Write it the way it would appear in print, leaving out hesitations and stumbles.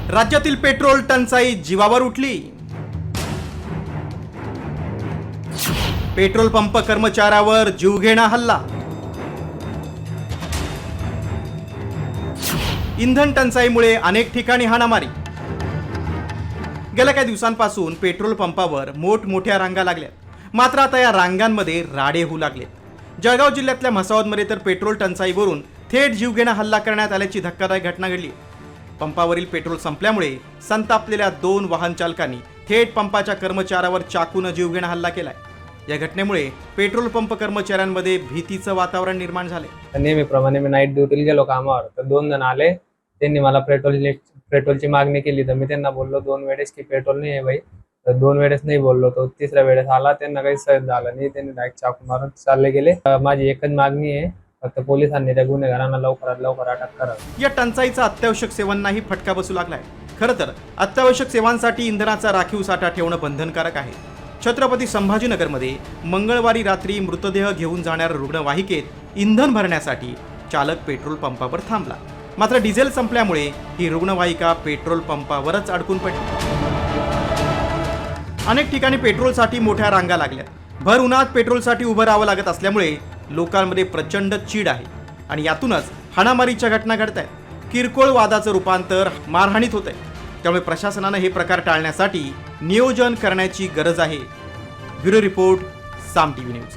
राज्यातील पेट्रोल टंचाई जीवावर उठली। पेट्रोल पंप कर्मचाऱ्यावर जीवघेणा हल्ला। इंधन टंचाईमुळे अनेक ठिकाणी हाणामारी। गेल्या काही दिवसांपासून पेट्रोल पंपावर मोठमोठ्या रांगा लागल्यात, मात्र आता या रांगांमध्ये राडे होऊ लागलेत। जळगाव जिल्ह्यातल्या म्हसावदमध्ये तर पेट्रोल टंचाईवरून थेट जीवघेणा हल्ला करण्यात आल्याची धक्कादायक घटना घडली। पंपावरील पेट्रोल संपल्यामुळे संतापलेल्या 2 वाहन चालकांनी थेट पंपाच्या कर्मचाऱ्यावर चाकून जीवघेणा हल्ला केलाय। या घटनेमुळे पेट्रोल पंप कर्मचाऱ्यांमध्ये भीतीचं वातावरण निर्माण झाले। नेहमीप्रमाणे मी नाईट ड्युटीला गेलो कामावर, तर 2 जण आले। त्यांनी मला पेट्रोलची मागणी केली, तर मी त्यांना बोललो 2 वेळेस की पेट्रोल नाही आहे भाई। तर 2 वेळेस नाही बोललो, तो 3ऱ्या वेळेस आला, त्यांना काही सहन झालं नाही, त्यांनी डायरेक्ट चाकू मारून चालले गेले। माझी एकच मागणी आहे, फक्त पोलिसांनी त्या गुन्हेगारांना लवकरात लवकर अटक करावी। या टंचाईचा अत्यावश्यक सेवांनाही फटका बसू लागलाय। खरं तर अत्यावश्यक सेवांसाठी इंधनाचा राखीव साठा ठेवणं बंधनकारक आहे। छत्रपती संभाजीनगरमध्ये मंगळवारी रात्री मृतदेह घेऊन जाणाऱ्या रुग्णवाहिकेत इंधन भरण्यासाठी चालक पेट्रोल पंपावर थांबला, मात्र डिझेल संपल्यामुळे ही रुग्णवाहिका पेट्रोल पंपावरच अडकून पडली। अनेक ठिकाणी पेट्रोलसाठी मोठ्या रांगा लागल्यात। भर उन्हात पेट्रोलसाठी उभं राहावं लागत असल्यामुळे लोकांमध्ये प्रचंड चीड आहे आणि यातूनच हाणामारीच्या घटना घडत आहेत। किरकोळ वादाचं रूपांतर मारहाणीत होत आहे। त्यामुळे प्रशासनानं हे प्रकार टाळण्यासाठी नियोजन करण्याची गरज आहे। ब्युरो रिपोर्ट, साम टीव्ही न्यूज।